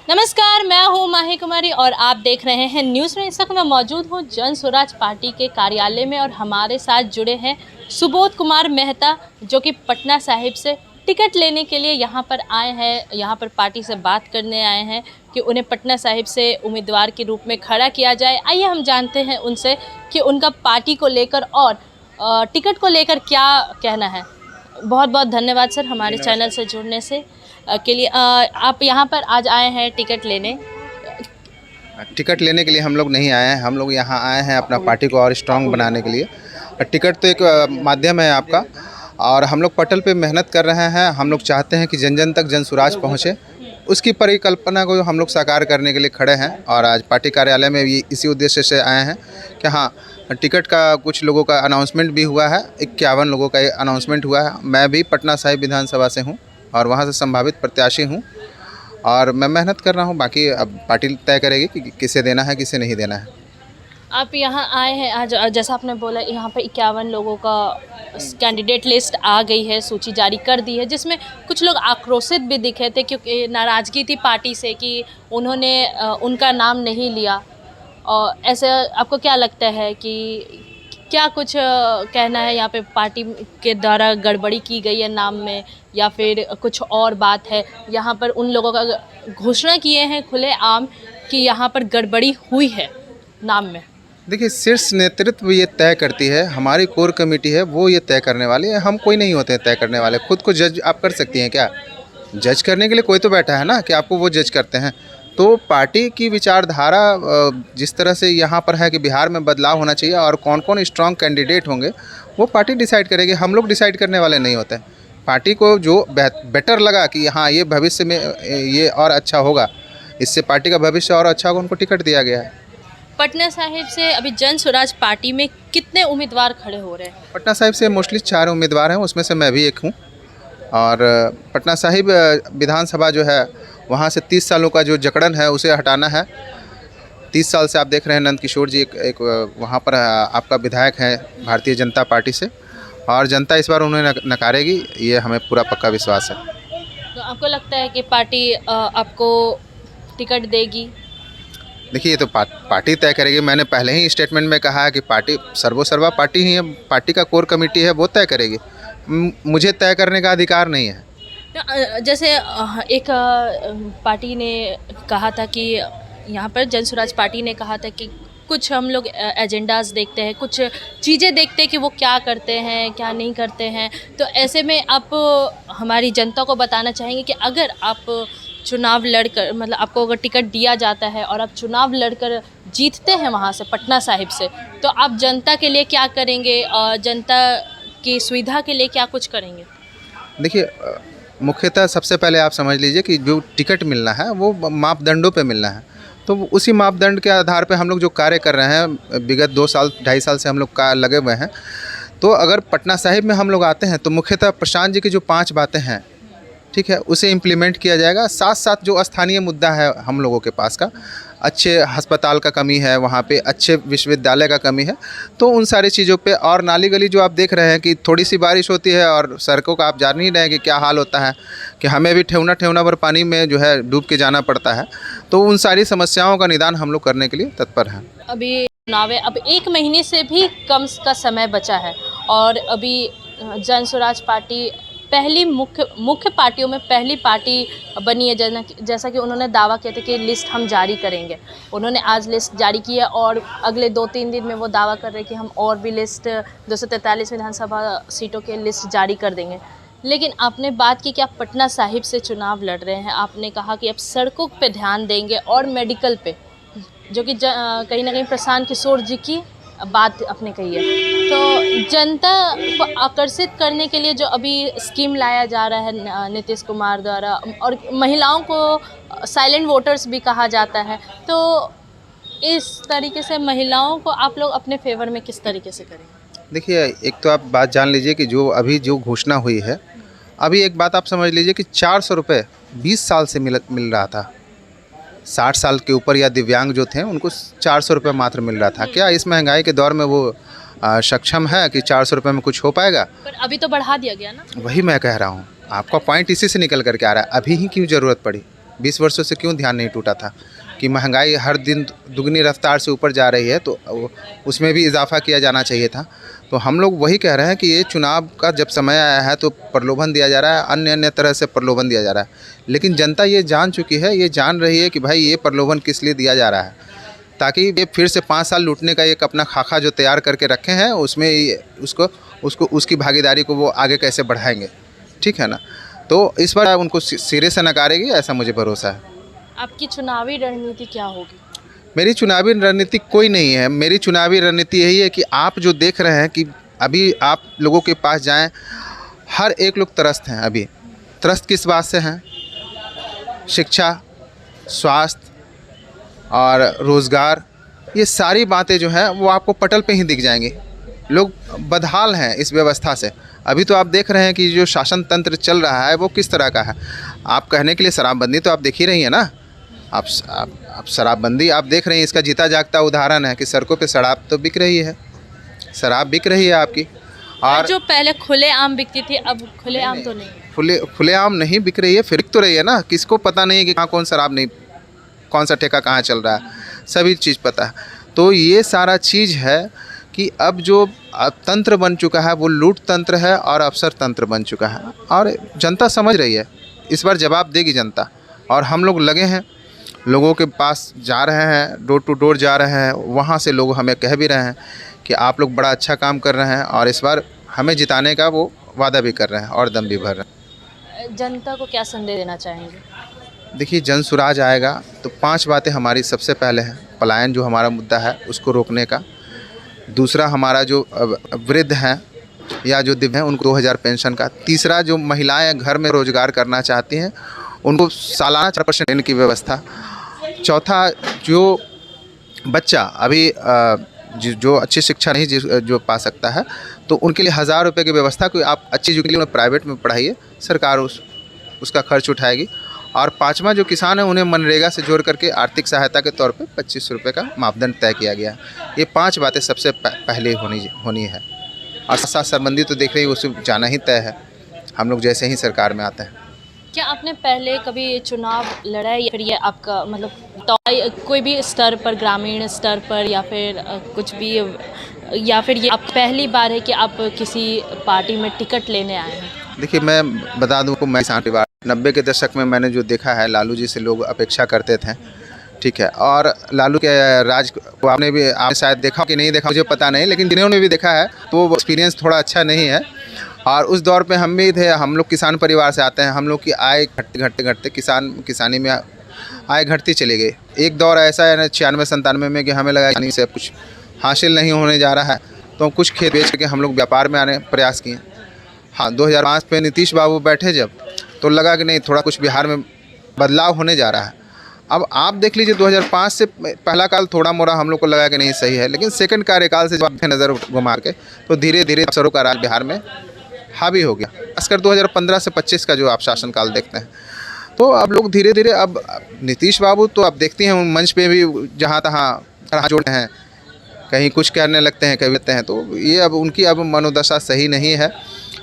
नमस्कार, मैं हूँ माही कुमारी और आप देख रहे हैं न्यूज़ में। इस वक्त मैं मौजूद हूँ जन स्वराज पार्टी के कार्यालय में और हमारे साथ जुड़े हैं सुबोध कुमार मेहता, जो कि पटना साहिब से टिकट लेने के लिए यहाँ पर आए हैं। यहाँ पर पार्टी से बात करने आए हैं कि उन्हें पटना साहिब से उम्मीदवार के रूप में खड़ा किया जाए। आइए हम जानते हैं उनसे कि उनका पार्टी को लेकर और टिकट को लेकर क्या कहना है। बहुत बहुत धन्यवाद सर हमारे चैनल से जुड़ने से के लिए। आप यहाँ पर आज आए हैं टिकट लेने। टिकट लेने के लिए हम लोग नहीं आए हैं, हम लोग यहाँ आए हैं अपना पार्टी को और स्ट्रांग बनाने के लिए। टिकट तो एक माध्यम है आपका, और हम लोग पटल पे मेहनत कर रहे हैं। हम लोग चाहते हैं कि जन जन तक जन स्वराज पहुँचे, उसकी परिकल्पना को हम लोग साकार करने के लिए खड़े हैं। और आज पार्टी कार्यालय में भी इसी उद्देश्य से आए हैं कि हाँ, टिकट का कुछ लोगों का अनाउंसमेंट भी हुआ है। 51 लोगों का अनाउंसमेंट हुआ है। मैं भी पटना साहिब विधानसभा से हूँ और वहाँ से संभावित प्रत्याशी हूँ, और मैं मेहनत कर रहा हूँ। बाकी अब पार्टी तय करेगी कि किसे देना है, किसे नहीं देना है। आप यहाँ आए हैं आज, जैसा आपने बोला यहाँ पर 51 लोगों का कैंडिडेट लिस्ट आ गई है, सूची जारी कर दी है, जिसमें कुछ लोग आक्रोशित भी दिखे थे क्योंकि नाराज़गी थी पार्टी से कि उन्होंने उनका नाम नहीं लिया। और ऐसे आपको क्या लगता है कि क्या कुछ कहना है यहाँ पे पार्टी के द्वारा गड़बड़ी की गई है नाम में, या फिर कुछ और बात है? यहाँ पर उन लोगों का घोषणा किए हैं खुलेआम कि यहाँ पर गड़बड़ी हुई है नाम में। देखिए, शीर्ष नेतृत्व ये तय करती है, हमारी कोर कमेटी है वो ये तय करने वाली है। हम कोई नहीं होते हैं तय करने वाले। खुद को जज आप कर सकती हैं क्या? जज करने के लिए कोई तो बैठा है ना, कि आपको वो जज करते हैं। तो पार्टी की विचारधारा जिस तरह से यहाँ पर है कि बिहार में बदलाव होना चाहिए और कौन कौन स्ट्रांग कैंडिडेट होंगे, वो पार्टी डिसाइड करेगी। हम लोग डिसाइड करने वाले नहीं होते हैं। पार्टी को जो बेटर लगा कि हाँ, ये भविष्य में ये और अच्छा होगा, इससे पार्टी का भविष्य और अच्छा होगा, उनको टिकट दिया गया है। पटना साहिब से अभी जन स्वराज पार्टी में कितने उम्मीदवार खड़े हो रहे हैं? पटना साहिब से मोस्टली 4 उम्मीदवार हैं, उसमें से मैं भी एक हूँ। और पटना साहिब विधानसभा जो है, वहाँ से 30 सालों का जो जकड़न है उसे हटाना है। 30 साल से आप देख रहे हैं नंद किशोर जी एक वहाँ पर आपका विधायक हैं भारतीय जनता पार्टी से, और जनता इस बार उन्हें नकारेगी, ये हमें पूरा पक्का विश्वास है। तो आपको लगता है कि पार्टी आपको टिकट देगी? देखिए, ये तो पार्टी तय करेगी। मैंने पहले ही स्टेटमेंट में कहा है कि पार्टी सर्वोसर्वा पार्टी ही है, पार्टी का कोर कमेटी है, वो तय करेगी। मुझे तय करने का अधिकार नहीं है। जैसे एक पार्टी ने कहा था कि यहाँ पर जन स्वराज पार्टी ने कहा था कि कुछ हम लोग एजेंडाज देखते हैं, कुछ चीज़ें देखते हैं कि वो क्या करते हैं क्या नहीं करते हैं। तो ऐसे में आप हमारी जनता को बताना चाहेंगे कि अगर आप चुनाव लड़कर, मतलब आपको अगर टिकट दिया जाता है और आप चुनाव लड़कर जीतते हैं वहाँ से पटना साहिब से, तो आप जनता के लिए क्या करेंगे और जनता की सुविधा के लिए क्या कुछ करेंगे? देखिए, मुख्यतः सबसे पहले आप समझ लीजिए कि जो टिकट मिलना है वो मापदंडों पे मिलना है। तो उसी मापदंड के आधार पे हम लोग जो कार्य कर रहे हैं, विगत 2 साल 2.5 साल से हम लोग का लगे हुए हैं। तो अगर पटना साहिब में हम लोग आते हैं तो मुख्यतः प्रशांत जी की जो 5 बातें हैं, ठीक है, उसे इम्प्लीमेंट किया जाएगा। साथ साथ जो स्थानीय मुद्दा है हम लोगों के पास का, अच्छे अस्पताल का कमी है, वहाँ पे अच्छे विश्वविद्यालय का कमी है, तो उन सारी चीज़ों पे। और नाली गली जो आप देख रहे हैं कि थोड़ी सी बारिश होती है और सड़कों का आप जान ही रहे हैं कि क्या हाल होता है, कि हमें भी ठेवना भर पानी में जो है डूब के जाना पड़ता है। तो उन सारी समस्याओं का निदान हम लोग करने के लिए तत्पर हैं। अभी चुनाव है, अब 1 महीने से भी कम का समय बचा है और अभी जन स्वराज पार्टी पहली मुख्य पार्टियों में पहली पार्टी बनी है। जैसा कि उन्होंने दावा किया था कि लिस्ट हम जारी करेंगे। उन्होंने आज लिस्ट जारी की है और अगले 2-3 दिन में वो दावा कर रहे हैं कि हम और भी लिस्ट 243 विधानसभा सीटों के लिस्ट जारी कर देंगे। लेकिन आपने बात की कि आप पटना साहिब से चुनाव लड़ रहे हैं। आपने कहा कि आप सड़कों पे ध्यान देंगे और मेडिकल पे, जो कि कहीं ना कहीं प्रशांत किशोर जी की बात आपने कही है। तो जनता को आकर्षित करने के लिए जो अभी स्कीम लाया जा रहा है नीतीश कुमार द्वारा, और महिलाओं को साइलेंट वोटर्स भी कहा जाता है, तो इस तरीके से महिलाओं को आप लोग अपने फेवर में किस तरीके से करेंगे? देखिए, एक तो आप बात जान लीजिए कि जो घोषणा हुई है, अभी एक बात आप समझ लीजिए कि 400 रुपये 20 साल से मिल रहा था। 60 साल के ऊपर या दिव्यांग जो थे उनको 400 रुपये मात्र मिल रहा था। क्या इस महंगाई के दौर में वो सक्षम है कि 400 रुपये में कुछ हो पाएगा? पर अभी तो बढ़ा दिया गया ना। वही मैं कह रहा हूँ, आपका पॉइंट इसी से निकल करके आ रहा है। अभी ही क्यों ज़रूरत पड़ी? 20 वर्षों से क्यों ध्यान नहीं टूटा था कि महंगाई हर दिन दुगनी रफ्तार से ऊपर जा रही है, तो उसमें भी इजाफा किया जाना चाहिए था। तो हम लोग वही कह रहे हैं कि ये चुनाव का जब समय आया है तो प्रलोभन दिया जा रहा है, अन्य अन्य तरह से प्रलोभन दिया जा रहा है, लेकिन जनता ये जान चुकी है, ये जान रही है कि भाई ये प्रलोभन किस लिए दिया जा रहा है, ताकि ये फिर से 5 साल लूटने का एक अपना खाका जो तैयार करके रखे हैं उसमें उसकी भागीदारी को वो आगे कैसे बढ़ाएंगे, ठीक है ना। तो इस बार उनको सिरे से नकारेगी, ऐसा मुझे भरोसा है। आपकी चुनावी रणनीति क्या होगी? मेरी चुनावी रणनीति कोई नहीं है। मेरी चुनावी रणनीति यही है कि आप जो देख रहे हैं कि अभी आप लोगों के पास जाएं, हर एक लोग त्रस्त हैं। अभी त्रस्त किस बात से हैं? शिक्षा, स्वास्थ्य और रोज़गार, ये सारी बातें जो हैं वो आपको पटल पे ही दिख जाएंगी। लोग बदहाल हैं इस व्यवस्था से। अभी तो आप देख रहे हैं कि जो शासन तंत्र चल रहा है वो किस तरह का है। आप कहने के लिए शराबबंदी तो आप देख ही रही हैं ना। आप शराबबंदी आप देख रहे हैं, इसका जीता जागता उदाहरण है कि सड़कों पे शराब तो बिक रही है, शराब बिक रही है आपकी। और जो पहले खुलेआम बिकती थी अब खुलेआम तो नहीं, खुलेआम नहीं बिक रही है, फिर तो रही है ना। किसको पता नहीं है कि कहाँ कौन शराब नहीं, कौन सा ठेका कहाँ चल रहा है, सभी चीज़ पता है। तो ये सारा चीज़ है कि अब जो तंत्र बन चुका है वो लूट तंत्र है और अफसर तंत्र बन चुका है, और जनता समझ रही है। इस बार जवाब देगी जनता, और हम लोग लगे हैं, लोगों के पास जा रहे हैं, डोर टू डोर जा रहे हैं। वहाँ से लोग हमें कह भी रहे हैं कि आप लोग बड़ा अच्छा काम कर रहे हैं, और इस बार हमें जिताने का वो वादा भी कर रहे हैं और दम भी भर रहे हैं। जनता को क्या संदेश देना चाहेंगे? देखिए, जन सुराज आएगा तो 5 बातें हमारी सबसे पहले हैं। पलायन जो हमारा मुद्दा है उसको रोकने का। दूसरा, हमारा जो वृद्ध हैं या जो दिव्य हैं उनको 2000 पेंशन का। तीसरा, जो महिलाएं घर में रोजगार करना चाहती हैं उनको सालाना 4% ऋण की व्यवस्था। चौथा, जो बच्चा अभी जो अच्छी शिक्षा नहीं जो पा सकता है तो उनके लिए 1000 रुपये की व्यवस्था। कोई आप अच्छी चीज़ के लिए उन्हें प्राइवेट में पढ़ाइए, सरकार उसका खर्च उठाएगी। और 5वां, जो किसान है उन्हें मनरेगा से जोड़ करके आर्थिक सहायता के तौर पे 25 रुपये का मापदंड तय किया गया है। ये 5 बातें सबसे पहले होनी है। और साथ संबंधी तो देख रही है, उससे जाना ही तय है हम लोग जैसे ही सरकार में आते हैं। क्या आपने पहले कभी चुनाव लड़ा है, या फिर ये आपका मतलब तो कोई भी स्तर पर, ग्रामीण स्तर पर, या फिर कुछ भी, या फिर ये आप पहली बार है कि आप किसी पार्टी में टिकट लेने आए हैं? देखिए, मैं बता दूं को मैं किसान परिवार 90 के दशक में मैंने जो देखा है, लालू जी से लोग अपेक्षा करते थे, ठीक है। और लालू के राज को आपने शायद देखा कि नहीं देखा मुझे पता नहीं, लेकिन जिन्होंने भी देखा है तो वो एक्सपीरियंस थोड़ा अच्छा नहीं है। और उस दौर पे हम भी थे, हम लोग किसान परिवार से आते हैं। हम लोग की आय घटते किसानी में आय घटती चली गई। एक दौर ऐसा है ना 96-97 में कि हमें लगा कि से कुछ हासिल नहीं होने जा रहा है, तो कुछ खेत बेच करके हम लोग व्यापार में आने प्रयास किए। हाँ, 2005 पे नीतीश बाबू बैठे जब, तो लगा कि नहीं, थोड़ा कुछ बिहार में बदलाव होने जा रहा है। अब आप देख लीजिए, 2005 से पहला काल थोड़ा मोड़ा हम लोग को लगा कि नहीं सही है, लेकिन सेकंड कार्यकाल से जब नज़र घुमा के तो धीरे धीरे अफसरों का राज बिहार में हावी हो गया। खासकर 2015 से 25 का जो आप शासनकाल देखते हैं, तो अब लोग धीरे धीरे, अब नीतीश बाबू तो आप देखते हैं उन मंच पे भी जहाँ तहाँ हाथ जोड़ते हैं, कहीं कुछ करने लगते हैं, कभी लगते हैं। तो ये अब उनकी मनोदशा सही नहीं है,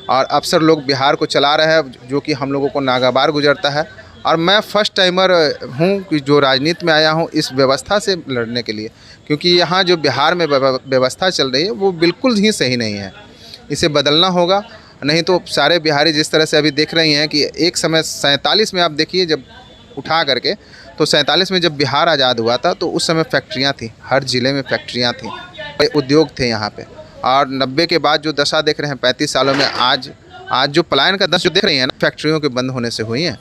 और अफसर लोग बिहार को चला रहे हैं, जो कि हम लोगों को नागवार गुजरता है। और मैं फर्स्ट टाइमर हूँ कि जो राजनीति में आया हूँ इस व्यवस्था से लड़ने के लिए, क्योंकि यहाँ जो बिहार में व्यवस्था चल रही है वो बिल्कुल ही सही नहीं है। इसे बदलना होगा, नहीं तो सारे बिहारी जिस तरह से अभी देख रही हैं कि एक समय 47 में आप देखिए जब उठा करके, तो 47 में जब बिहार आज़ाद हुआ था तो उस समय फैक्ट्रियाँ थी, हर ज़िले में फैक्ट्रियाँ थी, उद्योग थे यहाँ पे। और 90 के बाद जो दशा देख रहे हैं 35 सालों में, आज जो पलायन का दशा जो देख रही हैं ना, फैक्ट्रियों के बंद होने से हुई हैं।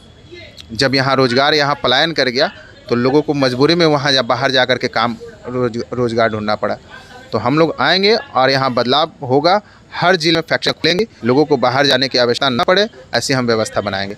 जब यहाँ रोज़गार यहाँ पलायन कर गया तो लोगों को मजबूरी में वहाँ बाहर जा कर के काम रोज़गार ढूंढना पड़ा। तो हम लोग आएंगे और यहाँ बदलाव होगा, हर जिले में फैक्ट्री खुलेंगी, लोगों को बाहर जाने की आवश्यकता न पड़े, ऐसी हम व्यवस्था बनाएंगे।